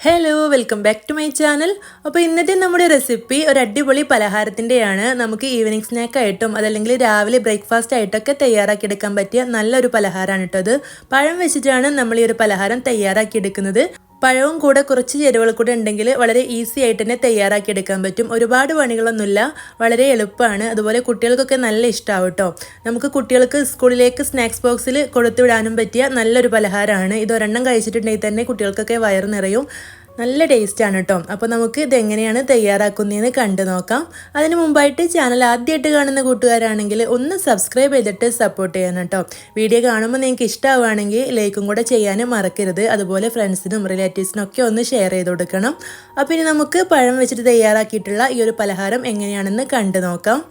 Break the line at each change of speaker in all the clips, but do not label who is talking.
Hello welcome back to my channel. അപ്പോൾ ഇന്നത്തെ നമ്മുടെ റെസിപ്പി ഒരു അടിപൊളി പലഹാരത്തിൻ്റെയാണ്. നമുക്ക് ഈവനിങ് സ്നാക്കായിട്ടും അതല്ലെങ്കിൽ രാവിലെ ബ്രേക്ക്ഫാസ്റ്റ് ആയിട്ടൊക്കെ തയ്യാറാക്കിയെടുക്കാൻ പറ്റിയ നല്ലൊരു പലഹാരമാണ് കേട്ടോ അത്. പഴം വെച്ചിട്ടാണ് നമ്മൾ ഈ ഒരു പലഹാരം തയ്യാറാക്കിയെടുക്കുന്നത്. പഴവും കൂടെ കുറച്ച് ചേരുവകൾ കൂടെ ഉണ്ടെങ്കിൽ വളരെ ഈസി ആയിട്ട് തന്നെ തയ്യാറാക്കിയെടുക്കാൻ പറ്റും. ഒരുപാട് പണികളൊന്നുമില്ല, വളരെ എളുപ്പമാണ്. അതുപോലെ കുട്ടികൾക്കൊക്കെ നല്ല ഇഷ്ടമാവും കേട്ടോ. നമുക്ക് കുട്ടികൾക്ക് സ്കൂളിലേക്ക് സ്നാക്സ് ബോക്സിൽ കൊടുത്തുവിടാനും പറ്റിയ നല്ലൊരു പലഹാരമാണ് ഇത്. ഒരെണ്ണം കഴിച്ചിട്ടുണ്ടെങ്കിൽ തന്നെ കുട്ടികൾക്കൊക്കെ വയറ് നിറയും. നല്ല ടേസ്റ്റാണ് കേട്ടോ. അപ്പോൾ നമുക്ക് ഇതെങ്ങനെയാണ് തയ്യാറാക്കുന്നതെന്ന് കണ്ടു നോക്കാം. അതിന് മുമ്പായിട്ട് ചാനൽ ആദ്യമായിട്ട് കാണുന്ന കൂട്ടുകാരാണെങ്കിൽ ഒന്ന് സബ്സ്ക്രൈബ് ചെയ്തിട്ട് സപ്പോർട്ട് ചെയ്യണം കേട്ടോ. വീഡിയോ കാണുമ്പോൾ നിങ്ങൾക്ക് ഇഷ്ടമാവുകയാണെങ്കിൽ ലൈക്കും കൂടെ ചെയ്യാനും മറക്കരുത്. അതുപോലെ ഫ്രണ്ട്സിനും റിലേറ്റീവ്സിനും ഒക്കെ ഒന്ന് ഷെയർ ചെയ്ത് കൊടുക്കണം. അപ്പോൾ ഇനി നമുക്ക് പഴം വെച്ചിട്ട് തയ്യാറാക്കിയിട്ടുള്ള ഈ ഒരു പലഹാരം എങ്ങനെയാണെന്ന് കണ്ടു നോക്കാം.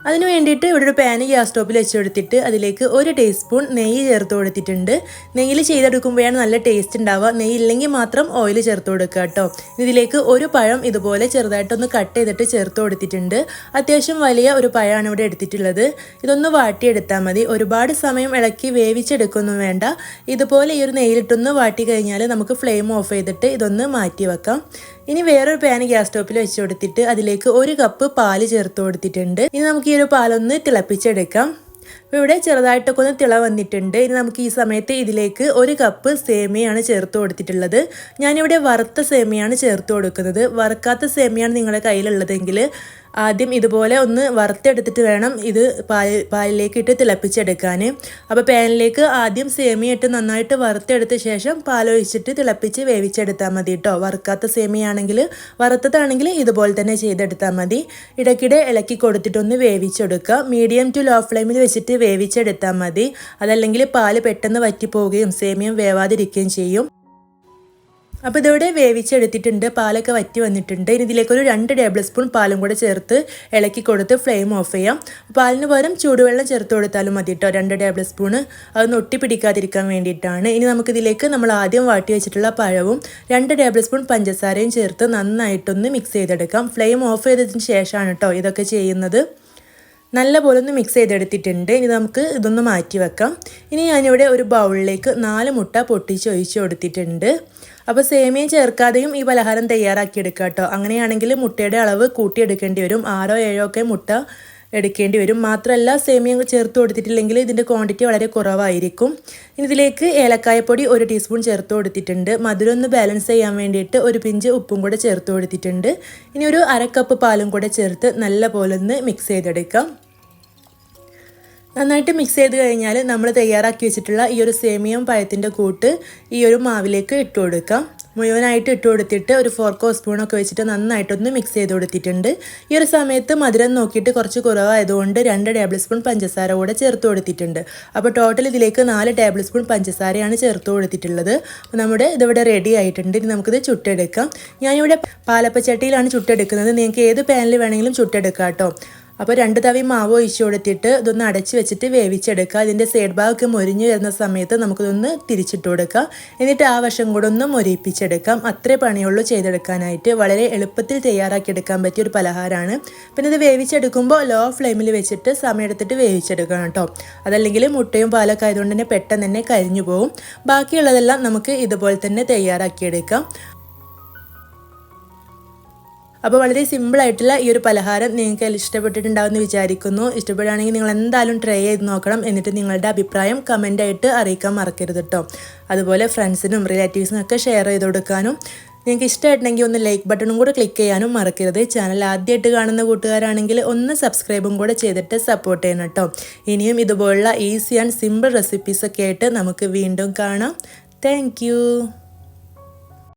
അതിന് വേണ്ടിയിട്ട് ഇവിടെ ഒരു പാന് ഗ്യാസ് സ്റ്റോപ്പിൽ വെച്ച് കൊടുത്തിട്ട് അതിലേക്ക് 1 ടീസ്പൂൺ നെയ്യ് ചേർത്ത് കൊടുത്തിട്ടുണ്ട്. നെയ്യിൽ ചെയ്തെടുക്കുമ്പോഴാണ് നല്ല ടേസ്റ്റ് ഉണ്ടാവുക. നെയ്യ് ഇല്ലെങ്കിൽ മാത്രം ഓയിൽ ചേർത്ത് കൊടുക്കുക കേട്ടോ. ഇതിലേക്ക് ഒരു പഴം ഇതുപോലെ ചെറുതായിട്ടൊന്ന് കട്ട് ചെയ്തിട്ട് ചേർത്ത് കൊടുത്തിട്ടുണ്ട്. അത്യാവശ്യം വലിയ ഒരു പഴമാണ് ഇവിടെ എടുത്തിട്ടുള്ളത്. ഇതൊന്ന് വാട്ടിയെടുത്താൽ മതി. ഒരുപാട് സമയം ഇളക്കി വേവിച്ചെടുക്കൊന്നും വേണ്ട. ഇതുപോലെ ഈ ഒരു നെയ്യിലിട്ടൊന്ന് വാട്ടി കഴിഞ്ഞാൽ നമുക്ക് ഫ്ലെയിം ഓഫ് ചെയ്തിട്ട് ഇതൊന്ന് മാറ്റി വെക്കാം. ഇനി വേറൊരു പാന് ഗ്യാസ് സ്റ്റോപ്പിൽ വെച്ച് കൊടുത്തിട്ട് അതിലേക്ക് 1 കപ്പ് പാല് ചേർത്ത് കൊടുത്തിട്ടുണ്ട്. ഇനി നമുക്ക് ഈ ഒരു പാലൊന്ന് തിളപ്പിച്ചെടുക്കാം. അപ്പോൾ ഇവിടെ ചെറുതായിട്ടൊക്കെ ഒന്ന് തിള വന്നിട്ടുണ്ട്. ഇനി നമുക്ക് ഈ സമയത്ത് ഇതിലേക്ക് 1 കപ്പ് സേമിയാണ് ചേർത്ത് കൊടുത്തിട്ടുള്ളത്. ഞാനിവിടെ വറുത്ത സേമിയാണ് ചേർത്ത് കൊടുക്കുന്നത്. വറുക്കാത്ത സേമിയാണ് നിങ്ങളുടെ കയ്യിലുള്ളതെങ്കിൽ ആദ്യം ഇതുപോലെ ഒന്ന് വറുത്തെടുത്തിട്ട് വേണം ഇത് പാലിലേക്ക് ഇട്ട് തിളപ്പിച്ചെടുക്കാൻ. അപ്പോൾ പാനിലേക്ക് ആദ്യം സേമിയ ഇട്ട് നന്നായിട്ട് വറുത്തെടുത്ത ശേഷം പാലൊഴിച്ചിട്ട് തിളപ്പിച്ച് വേവിച്ചെടുത്താൽ മതി കേട്ടോ. വറുക്കാത്ത സേമിയാണെങ്കിൽ, വറുത്തതാണെങ്കിൽ ഇതുപോലെ തന്നെ ചെയ്തെടുത്താൽ മതി. ഇടയ്ക്കിടെ ഇളക്കി കൊടുത്തിട്ടൊന്ന് വേവിച്ചെടുക്കുക. മീഡിയം ടു ലോ ഫ്ലെയിമിൽ വെച്ചിട്ട് വേവിച്ചെടുത്താൽ മതി. അതല്ലെങ്കിൽ പാല് പെട്ടെന്ന് വറ്റിപ്പോവുകയും സേമിയം വേവാതിരിക്കുകയും ചെയ്യും. അപ്പോൾ ഇതോടെ വേവിച്ചെടുത്തിട്ടുണ്ട്. പാലൊക്കെ വറ്റി വന്നിട്ടുണ്ട്. ഇനി ഇതിലേക്കൊരു 2 ടേബിൾ സ്പൂൺ പാലും കൂടെ ചേർത്ത് ഇളക്കി കൊടുത്ത് ഫ്ലെയിം ഓഫ് ചെയ്യാം. പാലിന് പകരം ചൂടുവെള്ളം ചേർത്ത് കൊടുത്താലും മതി കേട്ടോ. 2 ടേബിൾ സ്പൂൺ അതൊന്ന് ഒട്ടി പിടിക്കാതിരിക്കാൻ വേണ്ടിയിട്ടാണ്. ഇനി നമുക്കിതിലേക്ക് നമ്മൾ ആദ്യം വാട്ടി വെച്ചിട്ടുള്ള പഴവും 2 ടേബിൾ സ്പൂൺ പഞ്ചസാരയും ചേർത്ത് നന്നായിട്ടൊന്ന് മിക്സ് ചെയ്തെടുക്കാം. ഫ്ലെയിം ഓഫ് ചെയ്തതിന് ശേഷമാണ് കേട്ടോ ഇതൊക്കെ ചെയ്യുന്നത്. നല്ല പോലെ ഒന്ന് മിക്സ് ചെയ്തെടുത്തിട്ടുണ്ട്. ഇനി നമുക്ക് ഇതൊന്ന് മാറ്റി വെക്കാം. ഇനി ഞാനിവിടെ ഒരു ബൗളിലേക്ക് 4 മുട്ട പൊട്ടിച്ച് ഒഴിച്ച് കൊടുത്തിട്ടുണ്ട്. അപ്പോൾ സേമിയ ചേർക്കാതെയും ഈ പലഹാരം തയ്യാറാക്കിയെടുക്കുക കേട്ടോ. അങ്ങനെയാണെങ്കിൽ മുട്ടയുടെ അളവ് കൂട്ടിയെടുക്കേണ്ടി വരും. 6 7 ഒക്കെ മുട്ട എടുക്കേണ്ടി വരും. മാത്രമല്ല സേമിയ ചേർത്ത് കൊടുത്തിട്ടില്ലെങ്കിൽ ഇതിൻ്റെ ക്വാണ്ടിറ്റി വളരെ കുറവായിരിക്കും. ഇനി ഇതിലേക്ക് ഏലക്കായപ്പൊടി 1 ടീസ്പൂൺ ചേർത്ത് കൊടുത്തിട്ടുണ്ട്. മധുരം ഒന്ന് ബാലൻസ് ചെയ്യാൻ വേണ്ടിയിട്ട് 1 പിഞ്ച് ഉപ്പും കൂടെ ചേർത്ത് കൊടുത്തിട്ടുണ്ട്. ഇനി ഒരു 1/2 കപ്പ് പാലും കൂടെ ചേർത്ത് നല്ല പോലെ ഒന്ന് മിക്സ് ചെയ്തെടുക്കാം. നന്നായിട്ട് മിക്സ് ചെയ്ത് കഴിഞ്ഞാൽ നമ്മൾ തയ്യാറാക്കി വെച്ചിട്ടുള്ള ഈ ഒരു സേമിയം പഴത്തിൻ്റെ കൂട്ട് ഈ ഒരു മാവിലേക്ക് ഇട്ട് കൊടുക്കാം. മുഴുവനായിട്ട് ഇട്ട് കൊടുത്തിട്ട് ഒരു ഫോർക്കോ സ്പൂണൊക്കെ വെച്ചിട്ട് നന്നായിട്ടൊന്ന് മിക്സ് ചെയ്ത് കൊടുത്തിട്ടുണ്ട്. ഈ ഒരു സമയത്ത് മധുരം നോക്കിയിട്ട് കുറച്ച് കുറവായതുകൊണ്ട് 2 ടേബിൾ സ്പൂൺ പഞ്ചസാര കൂടെ ചേർത്ത് കൊടുത്തിട്ടുണ്ട്. അപ്പോൾ ടോട്ടൽ ഇതിലേക്ക് 4 ടേബിൾ സ്പൂൺ പഞ്ചസാരയാണ് ചേർത്ത് കൊടുത്തിട്ടുള്ളത്. അപ്പോൾ നമ്മുടെ ഇതിവിടെ റെഡി ആയിട്ടുണ്ട്. ഇനി നമുക്കിത് ചുട്ടെടുക്കാം. ഞാനിവിടെ പാലപ്പച്ചട്ടിയിലാണ് ചുട്ടെടുക്കുന്നത്. നിങ്ങൾക്ക് ഏത് പാനിൽ വേണമെങ്കിലും ചുട്ടെടുക്കാം കേട്ടോ. അപ്പോൾ 2 തവി മാവ് ഒഴിച്ച് കൊടുത്തിട്ട് ഇതൊന്ന് അടച്ച് വെച്ചിട്ട് വേവിച്ചെടുക്കുക. അതിൻ്റെ സൈഡ് ഭാഗമൊക്കെ മൊരിഞ്ഞ് വരുന്ന സമയത്ത് നമുക്കിതൊന്ന് തിരിച്ചിട്ട് കൊടുക്കാം. എന്നിട്ട് ആ വശം കൂടെ ഒന്ന് മൊരിപ്പിച്ചെടുക്കാം. അത്രേ പണിയുള്ളൂ ചെയ്തെടുക്കാനായിട്ട്. വളരെ എളുപ്പത്തിൽ തയ്യാറാക്കിയെടുക്കാൻ പറ്റിയ ഒരു പലഹാരമാണ്. പിന്നെ ഇത് വേവിച്ചെടുക്കുമ്പോൾ ലോ ഫ്ലെയിമിൽ വെച്ചിട്ട് സമയമെടുത്തിട്ട് വേവിച്ചെടുക്കണം കേട്ടോ. അതല്ലെങ്കിൽ മുട്ടയും പാലൊക്കെ ആയതുകൊണ്ട് തന്നെ പെട്ടെന്ന് തന്നെ കരിഞ്ഞു പോകും. ബാക്കിയുള്ളതെല്ലാം നമുക്ക് ഇതുപോലെ തന്നെ തയ്യാറാക്കിയെടുക്കാം. അപ്പോൾ വളരെ സിമ്പിളായിട്ടുള്ള ഈ ഒരു പലഹാരം നിങ്ങൾക്ക് ഇഷ്ടപ്പെട്ടിട്ടുണ്ടാവുമെന്ന് വിചാരിക്കുന്നു. ഇഷ്ടപ്പെടുകയാണെങ്കിൽ നിങ്ങൾ എന്തായാലും ട്രൈ ചെയ്ത് നോക്കണം. എന്നിട്ട് നിങ്ങളുടെ അഭിപ്രായം കമൻ്റായിട്ട് അറിയിക്കാൻ മറക്കരുത് കേട്ടോ. അതുപോലെ ഫ്രണ്ട്സിനും റിലേറ്റീവ്സിനും ഒക്കെ ഷെയർ ചെയ്ത് കൊടുക്കാനും, നിങ്ങൾക്ക് ഇഷ്ടമായിട്ടുണ്ടെങ്കിൽ ഒന്ന് ലൈക്ക് ബട്ടണും കൂടെ ക്ലിക്ക് ചെയ്യാനും മറക്കരുത്. ചാനൽ ആദ്യമായിട്ട് കാണുന്ന കൂട്ടുകാരാണെങ്കിൽ ഒന്ന് സബ്സ്ക്രൈബും കൂടെ ചെയ്തിട്ട് സപ്പോർട്ട് ചെയ്യണം കേട്ടോ. ഇനിയും ഇതുപോലുള്ള ഈസി ആൻഡ് സിമ്പിൾ റെസിപ്പീസൊക്കെ ആയിട്ട് നമുക്ക് വീണ്ടും കാണാം. താങ്ക്